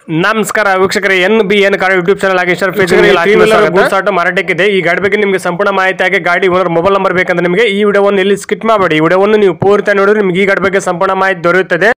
ನಮಸ್ಕಾರ ವೀಕ್ಷಕರೇ, NBN car YouTube channel ಆಗಿ ಮಾರಾಟಕ್ಕಿದೆ. ಈ ಗಾಡಿ ಬಗ್ಗೆ ನಿಮಗೆ ಸಂಪೂರ್ಣ ಮಾಹಿತಿ ಆಗಿ ಗಾಡಿ ಓನರ್ ಮೊಬೈಲ್ ನಂಬರ್ ಬೇಕಂದ್ರೆ ನಿಮಗೆ ಈ ವಿಡಿಯೋವನ್ನು ಎಲ್ಲಿ ಸ್ಕಿಪ್ ಮಾಡಬೇಡಿ. ಈ ವಿಡಿಯೋವನ್ನು ನೀವು ಪೂರ್ತಿ ನೋಡಿದ್ರೆ ನಿಮಗೆ ಈ ಗಾಡಿ ಬಗ್ಗೆ ಸಂಪೂರ್ಣ ಮಾಹಿತಿ ದೊರೆಯುತ್ತದೆ.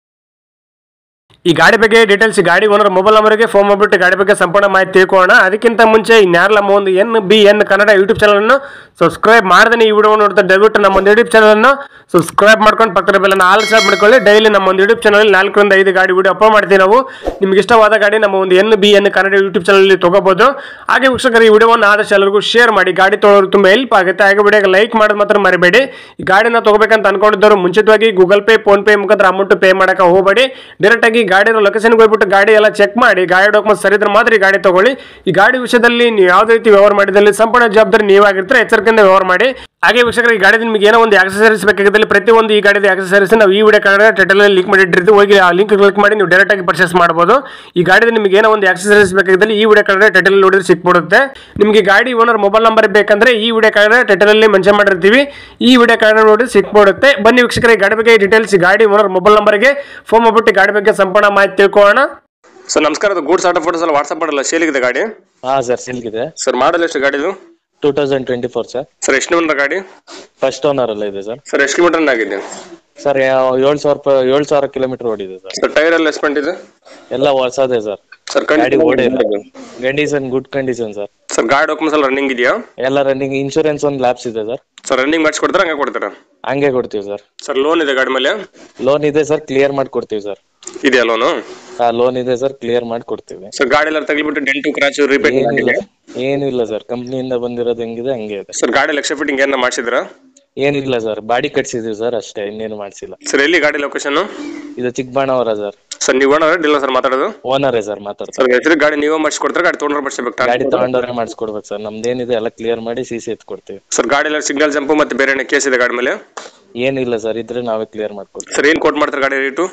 ಈ ಗಾಡಿ ಬಗ್ಗೆ ಡೀಟೇಲ್ಸ್ ಗಾಡಿ ಓನರ್ ಮೊಬೈಲ್ ನಂಬರ್ಗೆ ಫೋನ್ ಮಾಡಿಬಿಟ್ಟು ಗಾಡಿ ಬಗ್ಗೆ ಸಂಪೂರ್ಣ ಮಾಹಿತಿ ತಿಳ್ಕೊಳ್ಳೋಣ. ಅದಕ್ಕಿಂತ ಮುಂಚೆ ಇನ್ಯಾರಲ್ಲ ಒಂದು NBN ಕನ್ನಡ ಯೂಟ್ಯೂಬ್ ಚಾನಲ್ ಅನ್ನು ಸಬ್ಸ್ಕ್ರೈಬ್ ಮಾಡದೇ ಈ ವಿಡಿಯೋ ನೋಡ್ತಾ ದಯವಿಟ್ಟು ನಮ್ಮ ಒಂದು ಯೂಟ್ಯೂಬ್ ಚಾನಲ್ ಅನ್ನು ಸಬ್ಸ್ಕ್ರೈಬ್ ಮಾಡ್ಕೊಂಡು ಪಕ್ಕದ ಬೆಲ್ಲನ್ನು ಆಲ್ ಸಬ್ ಮಾಡ್ಕೊಳ್ಳಿ. ಡೈಲಿ ನಮ್ಮ ಒಂದು ಯೂಟ್ಯೂಬ್ ಚಾನಲ್ 4 ರಿಂದ 5 ಗಾಡಿ ವಿಡಿಯೋ ಅಪ್ಲೋಡ್ ಮಾಡ್ತೀವಿ. ನಾವು ನಿಮ್ಗೆ ಇಷ್ಟವಾದ ಗಾಡಿ ನಮ್ಮ ಒಂದು NBN ಕನ್ನಡ ಯೂಟ್ಯೂಬ್ ಚಾನಲ್ ತಗೋಬಹುದು. ಹಾಗೆ ವೀಕ್ಷಕರು, ಈ ವಿಡಿಯೋವನ್ನು ಆದಷ್ಟು ಎಲ್ಲರಿಗೂ ಶೇರ್ ಮಾಡಿ. ಗಾಡಿ ತೊಗೊಳ್ಳೋರು ತುಂಬಾ ಹೆಲ್ಪ್ ಆಗುತ್ತೆ. ಹಾಗೆ ವಿಡಿಯೋಗೆ ಲೈಕ್ ಮಾಡೋದು ಮಾತ್ರ ಮರಿಬೇಡಿ. ಈ ಗಾಡಿನ ತಗೋಬೇಕಂತ ಅನ್ಕೊಂಡಿದ್ದವರು ಮುಂಚಿತವಾಗಿ ಗೂಗಲ್ ಪೇ, ಫೋನ್ ಪೇ ಮುಖಾಂತರ ಅಮೌಂಟ್ ಪೇ ಮಾಡಕ್ಕೆ ಹೋಗಬೇಡಿ. ಡೈರೆಕ್ಟ್ ಆಗಿ ಗಾಡಿ ಲೊಕೇಶನ್ಗೆ ಹೋಗ್ಬಿಟ್ಟು ಗಾಡಿ ಎಲ್ಲ ಚೆಕ್ ಮಾಡಿ, ಗಾಡಿ ಡಾಕ್ಯುಮೆಂಟ್ಸ್ ಸರಿ ಇದ್ರೆ ಮಾತ್ರ ಈ ಗಾಡಿ ತಗೊಳ್ಳಿ. ಈ ಗಾಡಿ ವಿಷಯದಲ್ಲಿ ನೀವು ಯಾವುದೇ ರೀತಿ ವ್ಯವಹಾರ ಮಾಡಿದಲ್ಲಿ ಸಂಪೂರ್ಣ ಜವಾಬ್ದಾರಿ ನೀವಾಗಿರ್ತಾರೆ. ಎಚ್ಚರಿಕೆಯಿಂದ ವ್ಯವಹಾರ ಮಾಡಿ. ಹಾಗೆ ವೀಕ್ಷಕರು, ಈ ಗಾಡಿ ನಿಮಗೆ ಏನೋ ಒಂದು ಆಕ್ಸೆಸರೀಸ್ ಬೇಕಾಗಿದ್ದಲ್ಲಿ ಪ್ರತಿಯೊಂದು ಈ ಗಾಡಿದ ಆಕ್ಸೆಸರೀಸ್ ನಾವು ಈ ವಿಡಿಯೋ ಕಾರ್ಡ್ ಟೈಟಲ್ ಲಿಂಕ್ ಮಾಡಿಟ್ಟಿರ್ತೀವಿ. ಹೋಗಿ ಆ ಲಿಂಕ್ ಕ್ಲಿಕ್ ಮಾಡಿ ನೀವು ಡೈರೆಕ್ಟ್ ಆಗಿ ಪರ್ಚೇಸ್ ಮಾಡಬಹುದು. ಈ ಗಾಡಿದ ನಿಮಗೆ ಏನೋ ಒಂದು ಆಕ್ಸೆಸರೀಸ್ ಬೇಕಾಗಿದ್ದಲ್ಲಿ ಈ ವಿಡಿಯೋ ಕಾರ್ಡ್ ಟೈಟಲ್ ನೋಡಿದ್ರೆ ಸಿಕ್ಬಿಡುತ್ತೆ. ನಿಮಗೆ ಗಾಡಿ ಓನರ್ ಮೊಬೈಲ್ ನಂಬರ್ ಬೇಕಂದ್ರೆ ಈ ವಿಡಿಯೋ ಕಾರ್ಡ್ ಟೈಟಲ್ ಅಲ್ಲಿ ಮೆನ್ಷನ್ ಮಾಡಿರ್ತೀವಿ. ಈ ವಿಡಿಯೋ ಕಾರ್ಡ್ ನೋಡಿ ಸಿಕ್ಬಿಡುತ್ತೆ. ಬನ್ನಿ ವೀಕ್ಷಕರೇ, ಗಾಡಿ ಬಗ್ಗೆ ಡೀಟೇಲ್ಸ್ ಗಾಡಿ ಓನರ್ ಮೊಬೈಲ್ ನಂಬರ್ಗೆ ಫೋನ್ ಮಾಡ್ಬಿಟ್ಟು ಗಾಡಿ ಬಗ್ಗೆ ಸಂಪೂರ್ಣ ಮಾಹಿತಿ ತಿಳ್ಕೊಳ್ಳೋಣ. ಸರ್ ನಮಸ್ಕಾರ, ಗೂಡ್ಸ್ ಆಟೋ ಫೋಟೋಸ್ ಎಲ್ಲ ವಾಟ್ಸ್ಆಪ್ ಮಾಡಲ್ಲ, ಸೇಲ್ಗಿದೆ ಗಾಡಿ? ಹಾ ಸರ್, ಸಿಲ್ಗಿದೆ ಸರ್. ಮಾಡಲ್ ಎಷ್ಟು ಗಾಡಿದು? 2024 ಸರ್. ಸರ್ ಎಷ್ಟು ಓನರ್ ಗಾಡಿ? ಫಸ್ಟ್ ಓನರ್ ಅಲ್ಲ ಇದೆ ಸರ್. ಸರ್ ಎಷ್ಟು ಕಿಲೋಮೀಟರ್ ಆಗಿದೆ ಸರ್? 7,000 ಕಿಲೋಮೀಟರ್ ಓಡಿದೆ ಸರ್. ಸರ್ ಟೈರ್ ಎಲ್ಲ ಎಸ್ಪೆಂಟ್ ಇದೆ? ಎಲ್ಲ ಹೊಸದೇ ಸರ್. ಸರ್ ಗಾಡಿ condition good condition sir. Sir ಗಾಡಿ ಡಾಕ್ಯುಮೆಂಟ್ಸ್ ಎಲ್ಲ ರನ್ನಿಂಗ್ ಇದೆಯಾ? ಎಲ್ಲ ರನ್ನಿಂಗ್. ಇನ್ಶೂರೆನ್ಸ್ ಒಂದು ಲ್ಯಾಪ್ಸ್ ಇದೆ ಸರ್. ಸರ್ ರನ್ನಿಂಗ್ ಮಾಡಿಸ್ಕೊಡ್ತಾರೆ ಹಂಗೆ ಕೊಡ್ತಾರಾ? ಹಂಗೆ ಕೊಡ್ತೀವಿ ಸರ್. ಸರ್ ಲೋನ್ ಇದೆ ಗಾಡಿ ಮೇಲೆ? ಲೋನ್ ಇದೆ ಸರ್, ಕ್ಲಿಯರ್ ಮಾಡಿ ಕೊಡ್ತೀವಿ ಸರ್. ಇದೆಯಾ ಲೋನು? ಲೋನ್ ಇದೆ ಸರ್, ಕ್ಲಿಯರ್ ಮಾಡಿ ಕೊಡ್ತೀವಿ. ಸರ್ ಗಾಡಿ ಎಲ್ಲ ತಗ್ಲಿಬಿಟ್ಟು ಡೆಂಟು ಕ್ರಾಚು ರಿಪೇರ್ ಏನಿಲ್ಲ ಸರ್, ಕಂಪ್ನಿಯಿಂದ ಬಂದಿರೋದು ಹೆಂಗಿದೆ ಹಂಗೆ ಇದೆ ಸರ್. ಗಾಡಿ ಲಕ್ಷ ಫಿಟ್ಟಿಂಗ್ ಏನ ಮಾಡಿಸಿದ್ರ? ಏನಿಲ್ಲ ಸರ್, ಬಾಡಿ ಕಟ್ಸಿದೀವಿ ಸರ್ ಅಷ್ಟೇ, ಇನ್ನೇನು ಮಾಡಿಸಿಲ್ಲ. ಸರ್ ಎಲ್ಲಿ ಗಾಡಿ ಲೊಕೇಶನ್? ಇದು ಚಿಕ್ಕಬಾಣವರ ಸರ್. ಸರ್ ನೀವು ಓನರ್ ಇಲ್ಲ ಸರ್ ಮಾತಾಡೋದು? ಓನರೇ ಸರ್ ಮಾತಾಡ್ತಾರೆ. ಸರ್ ಹೆಸರು ಗಾಡಿ ನೀವೇ ಮಾಡಿಸ್ಕೊಡ್ತಾರೆ, ಗಾಡಿ ತೊಗೊಂಡ್ರೆ ಮಾಡಿಸ್ಬೇಕು? ಗಾಡಿ ತಗೊಂಡವ್ರೆ ಮಾಡಿಸ್ಕೊಡ್ಬೇಕು ಸರ್. ನಮ್ದೇನಿದೆ ಎಲ್ಲ ಕ್ಲಿಯರ್ ಮಾಡಿ CC ಎತ್ ಕೊಡ್ತೀವಿ. ಸರ್ ಗಾಡಿ ಎಲ್ಲ ಸಿಗ್ನಲ್ ಜಂಪು ಮತ್ತೆ ಬೇರೆ ಕೇಸ್ ಇದೆ ಗಾಡಿ ಮೇಲೆ? ಏನಿಲ್ಲ ಸರ್, ಇದ್ರೆ ನಾವೇ ಕ್ಲಿಯರ್ ಮಾಡ್ಕೊಡ್ತೀವಿ. ಸರ್ ಏನ್ ಕೋಟ್ ಮಾಡ್ತಾರೆ ಗಾಡಿ ರೇಟು?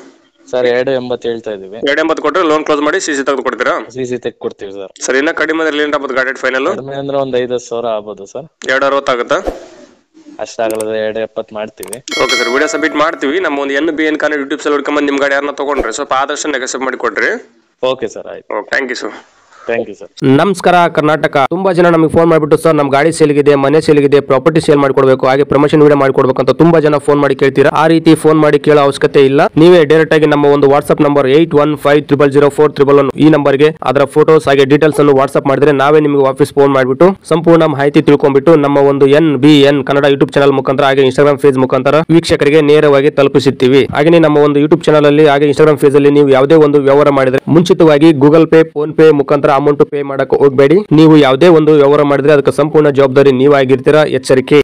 ಸರ್ 2.80 ಹೇಳ್ತಾ ಇದೀವಿ. 2.80 ಕೊಟ್ಟರೆ ಲೋನ್ ಕ್ಲೋಸ್ ಮಾಡಿ CC ತೆಗೆದು ಕೊಡ್ತೀರಾ? CC ತೆಗೆದು ಕೊಡ್ತೀವಿ ಸರ್. ಸರ್ ಇನ್ನ ಕಡಿಮೆ ಅಂದ್ರೆ ಏನು ಆಗ್ಬೋದು ಗಾಡಿ ಫೈನಲ್? ಕಡಿಮೆ ಅಂದ್ರೆ ಒಂದು 5,000 ಆಗ್ಬೋದು ಸರ್. 2.60 ಆಗುತ್ತಾ? ಅಷ್ಟಾಗಲ್ಲ, 2.70 ಮಾಡ್ತೀವಿ. ಓಕೆ ಸರ್, ವಿಡಿಯೋ ಸಬ್ಮಿಟ್ ಮಾಡ್ತೀವಿ. ನಮ್ಮ ಒಂದು NBN ಕನ್ನಡ ಯೂಟ್ಯೂಬ್ ಚಾನಲ್ ಹುಡ್ಕೊಂಬಂದು ನಿಮ್ಮ ಗಾಡಿ ಯಾರನ್ನ ತಗೊಂಡ್ರೆ ಸ್ವಲ್ಪ ಆದಷ್ಟು ನೆಗೆಸಬ್ ಮಾಡಿ ಕೊಡ್ರಿ. ಓಕೆ ಸರ್, ಆಯ್ತು. Okay, thank you sir. Thank you sir. ನಮಸ್ಕಾರ ಕರ್ನಾಟಕ. ತುಂಬಾ ಜನ ನಮಗೆ ಫೋನ್ ಮಾಡಿಬಿಟ್ಟು ಸರ್ ನಮ್ಮ ಗಾಡಿ ಸೇಲ್ಗಿದೆ, ಮನೆ ಸೇಲ್ಗಿದೆ, ಪ್ರಾಪರ್ಟಿ ಸೇಲ್ ಮಾಡಿಕೊಡ್ಬೇಕು, ಹಾಗೆ ಪ್ರಮೋಷನ್ ವಿಡಿಯೋ ಮಾಡಿಕೊಡ್ಬೇಕು ಅಂತ ತುಂಬಾ ಜನ ಫೋನ್ ಮಾಡಿ ಕೇಳ್ತೀರಾ. ಆ ರೀತಿ ಫೋನ್ ಮಾಡಿ ಕೇಳೋ ಅವಶ್ಯಕತೆ ಇಲ್ಲ. ನೀವೇ ಡೈರೆಕ್ಟ್ ಆಗಿ ನಮ್ಮ ಒಂದು ವಾಟ್ಸ್ಆಪ್ ನಂಬರ್ 81500411 ಈ ನಂಬರ್ಗೆ ಅದರ ಫೋಟೋಸ್ ಹಾಗೆ ಡೀಟೇಲ್ಸ್ ಅನ್ನು ವಾಟ್ಸ್ಆಪ್ ಮಾಡಿದ್ರೆ ನಾವೇ ನಿಮಗೆ ವಾಪಸ್ ಫೋನ್ ಮಾಡಿಬಿಟ್ಟು ಸಂಪೂರ್ಣ ಮಾಹಿತಿ ತಿಳ್ಕೊಂಡ್ಬಿಟ್ಟು ನಮ್ಮ ಒಂದು NBN ಕನ್ನಡ ಯೂಟ್ಯೂಬ್ ಚಾನಲ್ ಮುಖಾಂತರ ಹಾಗೆ ಇನ್ಸ್ಟಾಗ್ರಾಮ್ ಪೇಜ್ ಮುಖಾಂತರ ವೀಕ್ಷಕರಿಗೆ ನೇರವಾಗಿ ತಲುಪಿಸುತ್ತೀವಿ. ಹಾಗೆ ನಮ್ಮ ಒಂದು ಯೂಟ್ಯೂಬ್ ಚಾನಲ್ ಅಲ್ಲಿ ಹಾಗೆ ಇನ್ಸ್ಟಾಗ್ರಾಮ್ ಪೇಜ್ ಅಲ್ಲಿ ನೀವು ಯಾವುದೇ ಒಂದು ವ್ಯವಹಾರ ಮಾಡಿದ್ರೆ ಮುಂಚಿತವಾಗಿ ಗೂಗಲ್ ಪೇ, ಫೋನ್ ಪೇ ಮುಖಾಂತರ ಅಮೌಂಟ್ ಪೇ ಮಾಡಕ್ಕೆ ಹೋಗಬೇಡಿ. ನೀವು ಯಾವುದೇ ಒಂದು ವ್ಯವಹಾರ ಮಾಡಿದ್ರೆ ಅದಕ್ಕೆ ಸಂಪೂರ್ಣ ಜವಾಬ್ದಾರಿ ನೀವಾಗಿರ್ತೀರಾ. ಎಚ್ಚರಿಕೆ.